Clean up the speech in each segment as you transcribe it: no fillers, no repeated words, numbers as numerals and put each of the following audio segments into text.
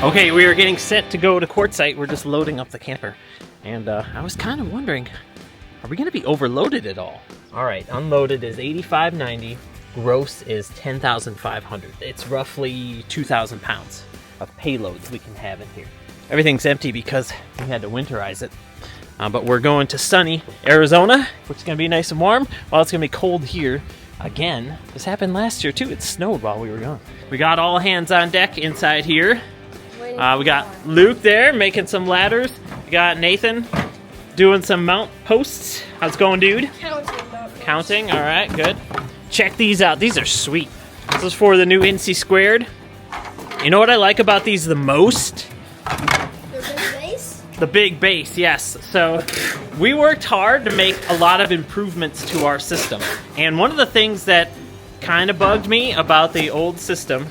Okay, we are getting set to go to Quartzsite. We're just loading up the camper. And I was kind of wondering, are we going to be overloaded at all? All right, unloaded is $8,590. Gross is $10,500. It's roughly 2,000 pounds of payloads we can have in here. Everything's empty because we had to winterize it. But we're going to sunny Arizona, which is going to be nice and warm, while it's going to be cold here. Again, this happened last year too. It snowed while we were gone. We got all hands on deck inside here. We got Luke there making some ladders. We got Nathan doing some mount posts. How's it going, dude? Counting. All right, good. Check these out. These are sweet. This is for the new Insty Squared. You know what I like about these the most? The big base? The big base, yes. So we worked hard to make a lot of improvements to our system. And one of the things that kind of bugged me about the old system,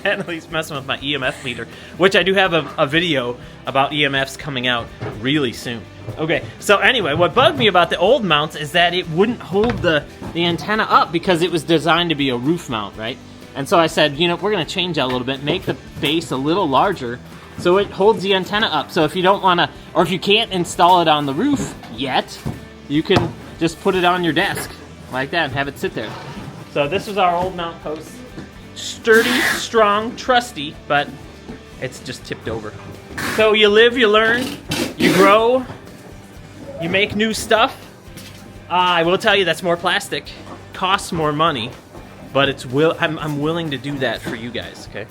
Natalie's messing with my EMF meter, which I do have a video about EMFs coming out really soon. Okay, so anyway, what bugged me about the old mounts is that it wouldn't hold the antenna up because it was designed to be a roof mount, right? And so I said, you know, we're going to change that a little bit, make the base a little larger so it holds the antenna up. So if you don't want to, or if you can't install it on the roof yet, you can just put it on your desk like that and have it sit there. So this was our old mount post. Sturdy, strong, trusty, but it's just tipped over. So you live, you learn, you grow, you make new stuff. I will tell you that's more plastic, costs more money, but I'm willing to do that for you guys, okay?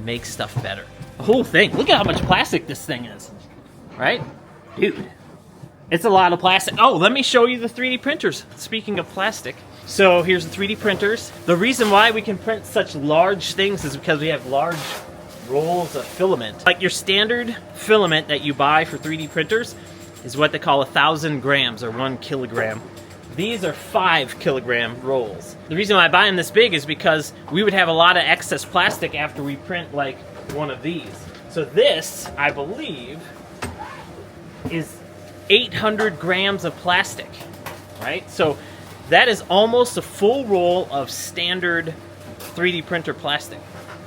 Make stuff better. The whole thing, look at how much plastic this thing is, right? Dude, it's a lot of plastic. Oh, let me show you the 3D printers. Speaking of plastic. So here's the 3D printers. The reason why we can print such large things is because we have large rolls of filament. Like your standard filament that you buy for 3D printers is what they call 1,000 grams or 1 kilogram. These are 5 kilogram rolls. The reason why I buy them this big is because we would have a lot of excess plastic after we print like one of these. So this, I believe, is 800 grams of plastic, right? So that is almost a full roll of standard 3D printer plastic.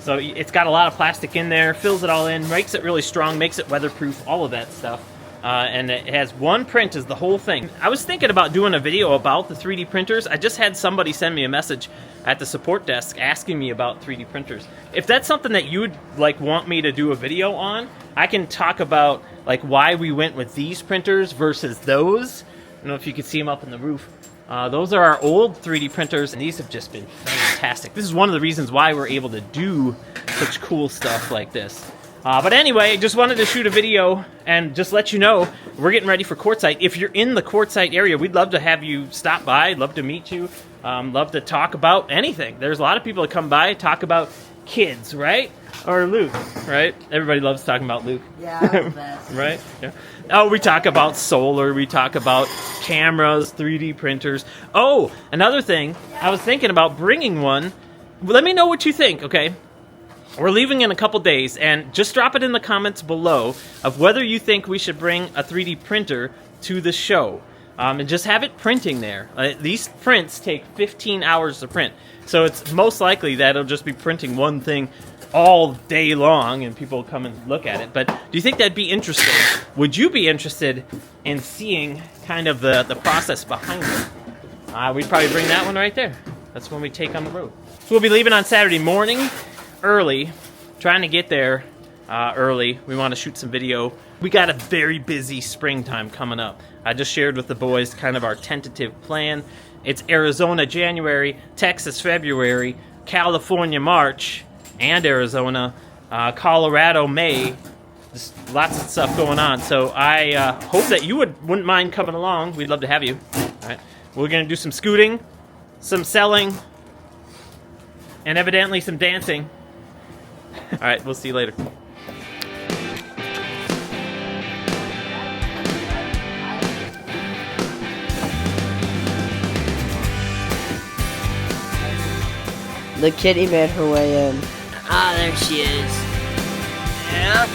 So it's got a lot of plastic in there, fills it all in, makes it really strong, makes it weatherproof, all of that stuff. And it has one print is the whole thing. I was thinking about doing a video about the 3D printers. I just had somebody send me a message at the support desk asking me about 3D printers. If that's something that you would like want me to do a video on, I can talk about like why we went with these printers versus those. I don't know if you can see them up in the roof. Those are our old 3D printers, and these have just been fantastic. This is one of the reasons why we're able to do such cool stuff like this. But anyway, just wanted to shoot a video and just let you know we're getting ready for Quartzsite. If you're in the Quartzsite area, we'd love to have you stop by. Love to meet you. Love to talk about anything. There's a lot of people that come by, talk about kids, right? Or Luke, right? Everybody loves talking about Luke. Yeah, I'm the best. Right? Yeah. Oh, we talk about solar. We talk about cameras, 3D printers. Oh, another thing. I was thinking about bringing one. Let me know what you think, okay? We're leaving in a couple days, and just drop it in the comments below of whether you think we should bring a 3D printer to the show. And just have it printing there. These prints take 15 hours to print. So it's most likely that it'll just be printing one thing all day long and people come and look at it. But do you think that'd be interesting? Would you be interested in seeing kind of the process behind it? We'd probably bring that one right there. That's when we take on the road. So we'll be leaving on Saturday morning, early, trying to get there early. We want to shoot some video. We got a very busy springtime coming up. I just shared with the boys kind of our tentative plan. It's Arizona January, Texas February, California March, and Arizona, Colorado May. Just lots of stuff going on. So I hope that you wouldn't mind coming along. We'd love to have you. All right. We're going to do some scooting, some selling, and evidently some dancing. All right, we'll see you later. The kitty made her way in. Ah, there she is. Yeah.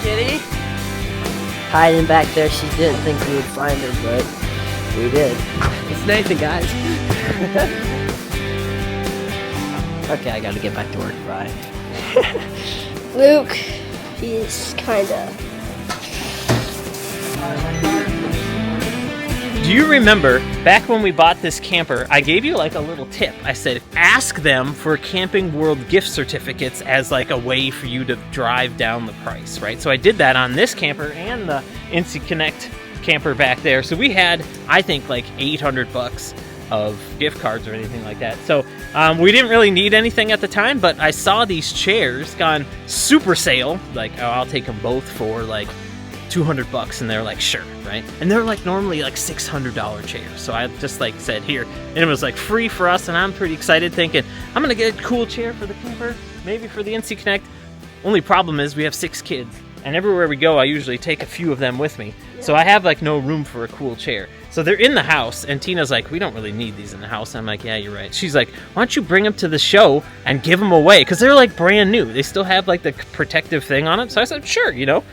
Kitty. Hiding back there, she didn't think we would find her, but we did. It's Nathan, guys. Okay, I gotta get back to work. Bye. Luke, he's kinda. Do you remember back when we bought this camper, I gave you like a little tip. I said, ask them for Camping World gift certificates as like a way for you to drive down the price, right? So I did that on this camper and the Insty Connect camper back there. So we had, I think, like $800 of gift cards or anything like that. So we didn't really need anything at the time, but I saw these chairs gone super sale. Like, oh, I'll take them both for like $200, and they're like, sure, right? And they're like normally like $600 chairs. So I just like said here, and it was like free for us, and I'm pretty excited thinking, I'm gonna get a cool chair for the camper, maybe for the Insty Connect. Only problem is we have 6 kids, and everywhere we go I usually take a few of them with me. So I have like no room for a cool chair. So they're in the house, and Tina's like, we don't really need these in the house. I'm like, yeah, you're right. She's like, why don't you bring them to the show and give them away? Because they're like brand new. They still have like the protective thing on it. So I said, sure, you know.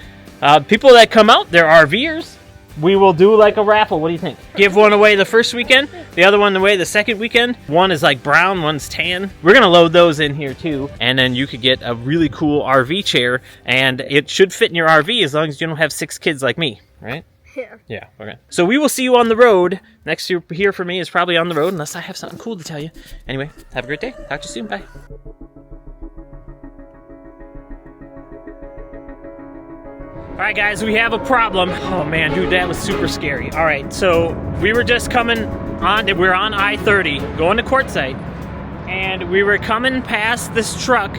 People that come out, they're RVers. We will do like a raffle. What do you think? Give one away the first weekend, the other one away the second weekend. One is like brown, one's tan. We're going to load those in here too. And then you could get a really cool RV chair, and it should fit in your RV as long as you don't have 6 kids like me, right? Yeah. Yeah, okay. So we will see you on the road. Next year here for me is probably on the road, unless I have something cool to tell you. Anyway, have a great day. Talk to you soon. Bye. All right, guys, we have a problem. Oh man, dude, that was super scary. All right, so we were just coming on, we're on I-30 going to Quartzsite, and we were coming past this truck,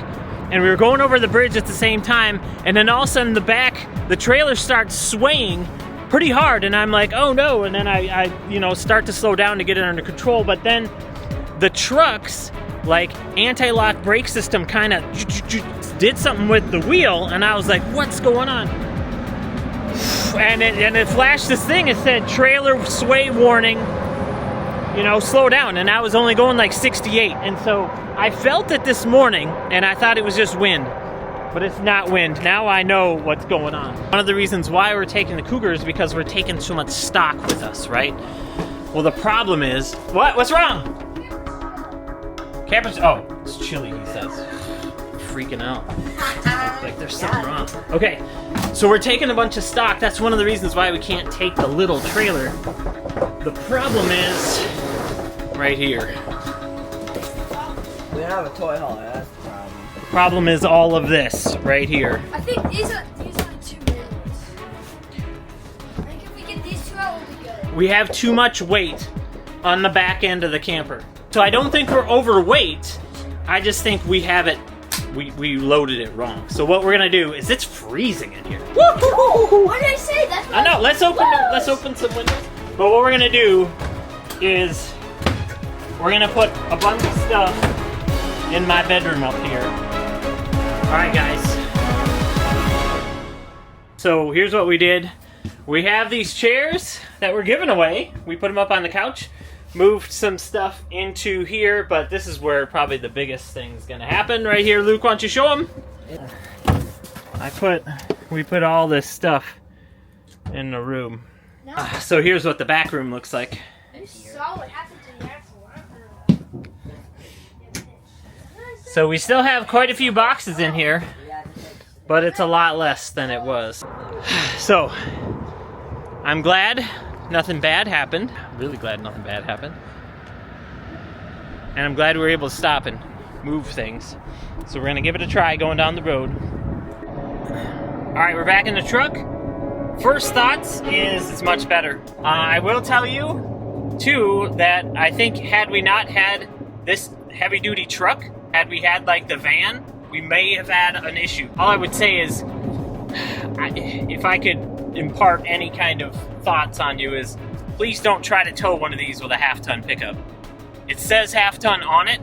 and we were going over the bridge at the same time, and then all of a sudden the trailer starts swaying pretty hard, and I'm like, oh no, and then I you know, start to slow down to get it under control, but then the truck's like anti-lock brake system kind of did something with the wheel, and I was like, what's going on? And it flashed this thing. It said trailer sway warning, you know, slow down. And I was only going like 68. And so I felt it this morning, and I thought it was just wind, but it's not wind. Now I know what's going on. One of the reasons why we're taking the Cougar is because we're taking so much stock with us, right? Well, the problem is, what's wrong? Camper's, oh, it's chilly, he says. Freaking out. Like there's something wrong. Okay, so we're taking a bunch of stock. That's one of the reasons why we can't take the little trailer. The problem is right here. We don't have a toy hauler, that's the problem. Problem is all of this right here. I think these are the 2 minutes. I think if we get these 2 out, we'll be good. We have too much weight on the back end of the camper. So I don't think we're overweight. I just think we have it. We loaded it wrong. So what we're gonna do is, it's freezing in here. What did I say? That's I know. Let's open some windows. But what we're gonna do is we're gonna put a bunch of stuff in my bedroom up here. All right, guys. So here's what we did. We have these chairs that we're giving away. We put them up on the couch. Moved some stuff into here, but this is where probably the biggest thing's gonna happen right here. Luke, why don't you show them? We put all this stuff in the room. No. So here's what the back room looks like. I saw what happened to the axle. So we still have quite a few boxes in here, but it's a lot less than it was. So I'm glad nothing bad happened. Really glad nothing bad happened. And I'm glad we were able to stop and move things. So we're gonna give it a try going down the road. All right, we're back in the truck. First thoughts is it's much better. I will tell you too that I think had we not had this heavy duty truck, had we had like the van, we may have had an issue. All I would say is, if I could impart any kind of thoughts on you, is please don't try to tow one of these with a half-ton pickup. It says half-ton on it,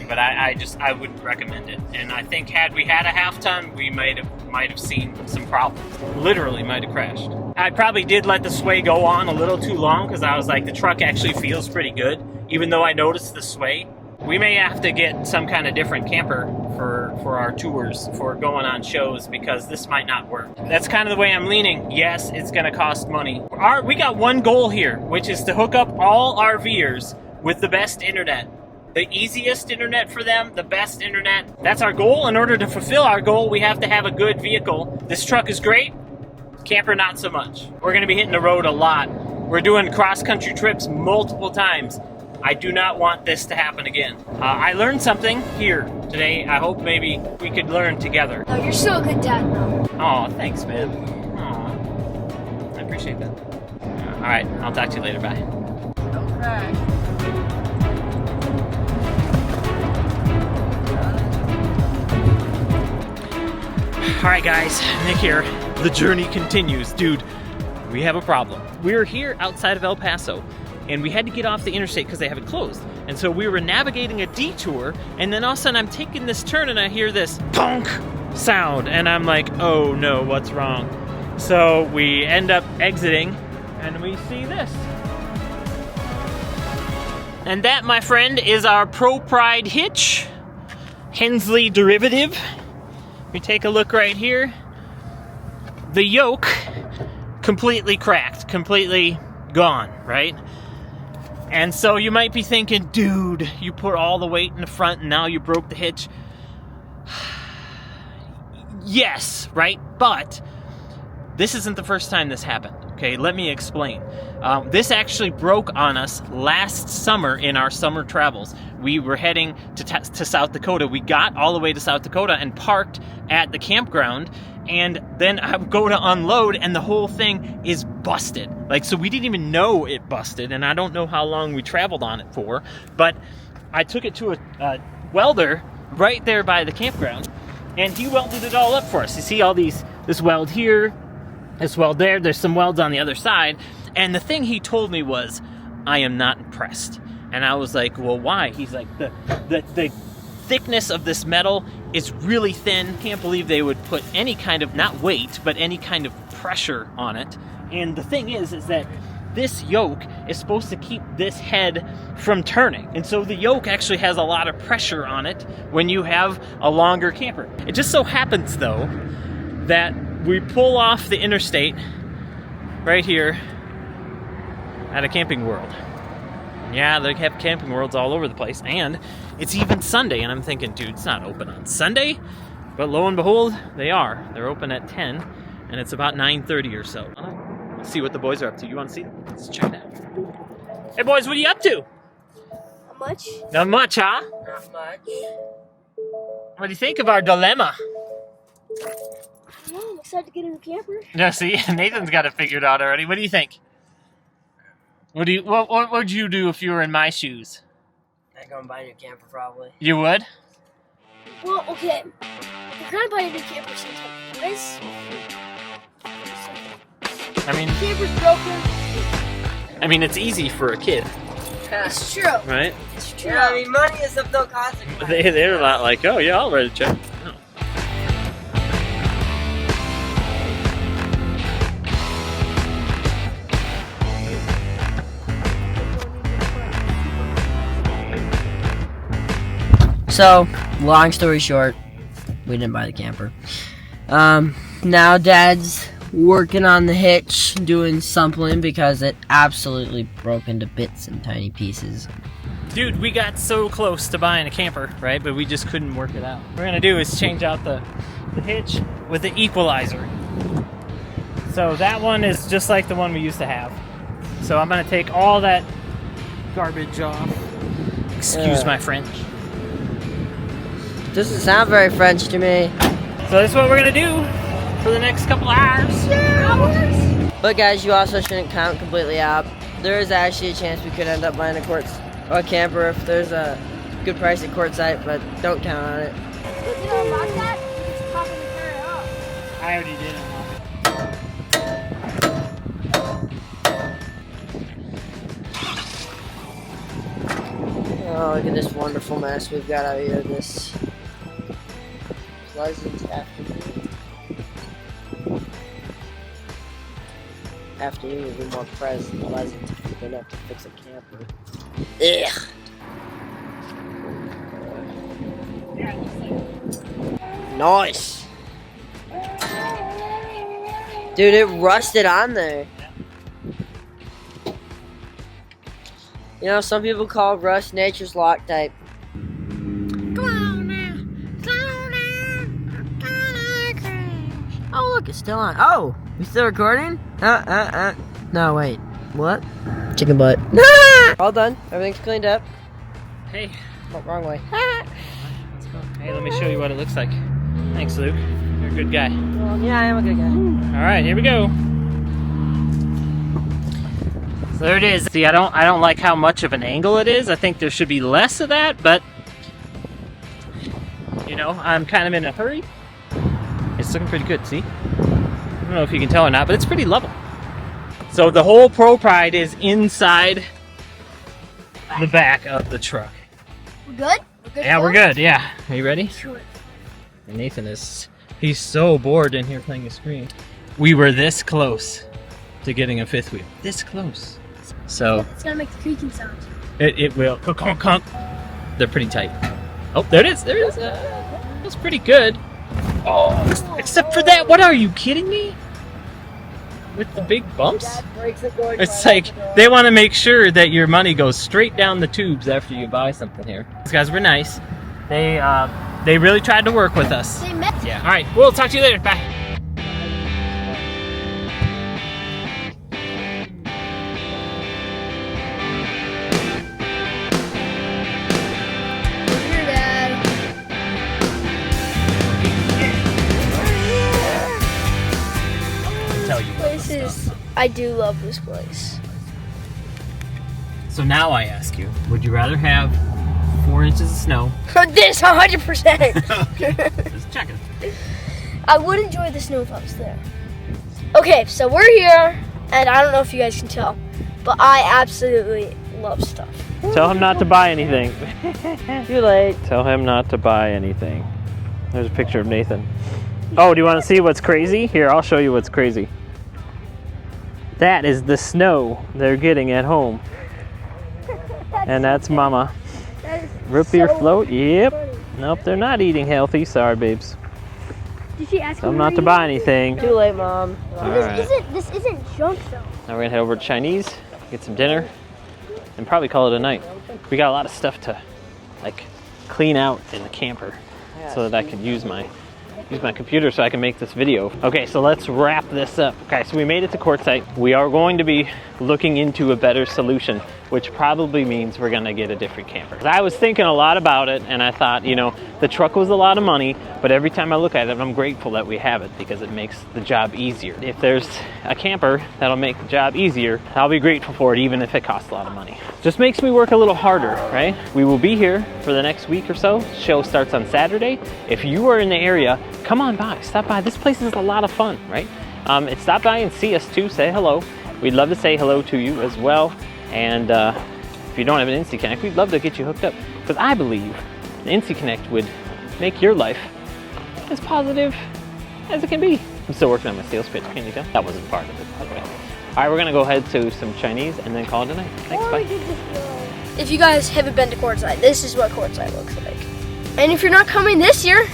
but I wouldn't recommend it. And I think had we had a half-ton, we might have seen some problems. Literally might have crashed. I probably did let the sway go on a little too long, because I was like, the truck actually feels pretty good, even though I noticed the sway. We may have to get some kind of different camper for our tours, for going on shows, because this might not work. That's kind of the way I'm leaning. Yes, it's gonna cost money. We got one goal here, which is to hook up all RVers with the best internet the easiest internet for them, the best internet. That's our goal. In order to fulfill our goal, we have to have a good vehicle. This truck is great, camper not so much. We're gonna be hitting the road a lot. We're doing cross-country trips multiple times. I do not want this to happen again. I learned something here today. I hope maybe we could learn together. No, you're still a good dad now. Oh, thanks, man. Aw, I appreciate that. All right, I'll talk to you later. Bye. Okay. All right, guys, Nick here. The journey continues. Dude, we have a problem. We're here outside of El Paso, and we had to get off the interstate because they have it closed. And so we were navigating a detour, and then all of a sudden I'm taking this turn and I hear this bonk sound, and I'm like, oh no, what's wrong? So we end up exiting, and we see this. And that, my friend, is our Pro Pride hitch, Hensley derivative. We take a look right here. The yoke completely cracked, completely gone, right? And so you might be thinking, dude, you put all the weight in the front and now you broke the hitch. Yes, right? But this isn't the first time this happened, okay? Let me explain. This actually broke on us last summer in our summer travels. We were heading to South Dakota. We got all the way to South Dakota and parked at the campground, and then I would go to unload and the whole thing is busted. Like, so we didn't even know it busted, and I don't know how long we traveled on it for, but I took it to a welder right there by the campground, and he welded it all up for us. You see all this weld here, this weld there, there's some welds on the other side, and the thing he told me was, I am not impressed. And I was like, well, why? He's like, the thickness of this metal is really thin. Can't believe they would put any kind of, not weight, but any kind of pressure on it. And the thing is that this yoke is supposed to keep this head from turning. And so the yoke actually has a lot of pressure on it when you have a longer camper. It just so happens, though, that we pull off the interstate right here at a Camping World. Yeah, they have Camping Worlds all over the place, and it's even Sunday, and I'm thinking, dude, it's not open on Sunday. But lo and behold, they are. They're open at 10, and it's about 9:30 or so. Let's see what the boys are up to. You want to see them? Let's check it out. Hey, boys, what are you up to? Not much. Not much, huh? Not much. What do you think of our dilemma? I don't know, I'm excited to get in the camper. No, see, Nathan's got it figured out already. What do you think? What would you do if you were in my shoes? I'm gonna buy a new camper probably. You would? Well, okay. We're gonna buy a new camper sometime, anyways. I mean, Camper's broken. I mean, it's easy for a kid, It's true. right? It's true. Yeah, I mean, money is of no consequence. They're not like, oh yeah, I'll write a check. No. So, long story short, we didn't buy the camper. Now Dad's working on the hitch, doing something because it absolutely broke into bits and tiny pieces. Dude, we got so close to buying a camper, right? But we just couldn't work it out. What we're gonna do is change out the hitch with the equalizer. So that one is just like the one we used to have. So I'm gonna take all that garbage off. Excuse my French. Doesn't sound very French to me. So that's what we're gonna do for the next couple hours. But guys, you also shouldn't count completely out. There is actually a chance we could end up buying a camper if there's a good price at Quartzsite, but don't count on it. Did you unlock that? Just pop in and turn it off. I already did unlock it. Oh, look at this wonderful mess we've got out here. This pleasant afternoon. Afternoon would be more pleasant if we didn't have to fix a camper. Ugh. Nice. Dude, it rusted on there. You know, some people call rust nature's Loctite. It's still on. Oh, we still recording? No, wait. What? Chicken butt. All done. Everything's cleaned up. Hey. Oh, wrong way. Let's go. Hey, let me show you what it looks like. Thanks, Luke. You're a good guy. Well, yeah, I am a good guy. All right, here we go. So there it is. See, I don't like how much of an angle it is. I think there should be less of that, but you know, I'm kind of in a hurry. It's looking pretty good, see? I don't know if you can tell or not, but it's pretty level. So the whole Pro Pride is inside the back of the truck. We're good? We're good? Yeah, we're good, yeah. Are you ready? Sure. And Nathan he's so bored in here playing a screen. We were this close to getting a fifth wheel. This close. So It's gonna make the creaking sound. it will. Conk, conk. They're pretty tight. Oh, there it is. There it is. That's pretty good. Oh, except for that. What are you kidding me? With the big bumps? It's like they want to make sure that your money goes straight down the tubes after you buy something here. These guys were nice. They really tried to work with us. They met. Yeah. All right. We'll talk to you later. Bye. We're here, Dad. Tell you. This is. I do love this place. So now I ask you, would you rather have 4 inches of snow? This 100%. Just checking. I would enjoy the snow if I was there. Okay, so we're here, and I don't know if you guys can tell, but I absolutely love stuff. Tell him not to buy anything. Too late. Tell him not to buy anything. There's a picture of Nathan. Oh, do you want to see what's crazy? Here, I'll show you what's crazy. That is the snow they're getting at home. And that's Mama. That is Root beer so float? Yep. funny. Nope, they're not eating healthy. Sorry, babes. Did she ask Tell them me not to buy anything. Too late, Mom. This isn't junk though. Now we're gonna head over to Chinese, get some dinner, and probably call it a night. We got a lot of stuff to like clean out in the camper so that I can use my computer so I can make this video. Okay, so let's wrap this up. Okay, so we made it to Quartzsite. We are going to be looking into a better solution, which probably means we're gonna get a different camper. I was thinking a lot about it, and I thought, you know, the truck was a lot of money, but every time I look at it, I'm grateful that we have it because it makes the job easier. If there's a camper that'll make the job easier, I'll be grateful for it, even if it costs a lot of money. Just makes me work a little harder, right? We will be here for the next week or so. Show starts on Saturday. If you are in the area, come on by, stop by. This place is a lot of fun, right? Stop by and see us too, say hello. We'd love to say hello to you as well. And if you don't have an Insty Connect, we'd love to get you hooked up. Because I believe the Insty Connect would make your life as positive as it can be. I'm still working on my sales pitch, can you tell? That wasn't part of it, by the way. All right, we're gonna go ahead to some Chinese and then call it a night. Thanks, bye. If you guys haven't been to Quartzsite, this is what Quartzsite looks like. And if you're not coming this year,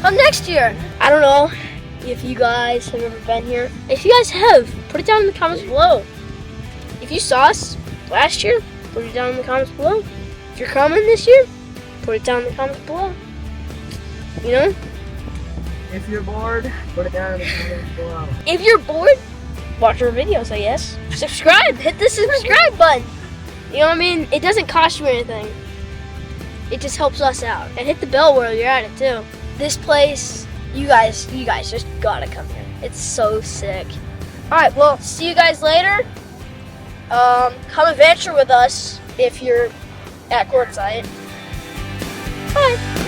come next year. I don't know if you guys have ever been here. If you guys have, put it down in the comments below. If you saw us last year, put it down in the comments below. If you're coming this year, put it down in the comments below. You know? If you're bored, put it down in the comments below. If you're bored, watch our videos, I guess. Subscribe, hit the subscribe button. You know what I mean? It doesn't cost you anything. It just helps us out. And hit the bell while you're at it too. This place, you guys just gotta come here. It's so sick. Alright, well, see you guys later. Come adventure with us if you're at Quartzsite. Bye.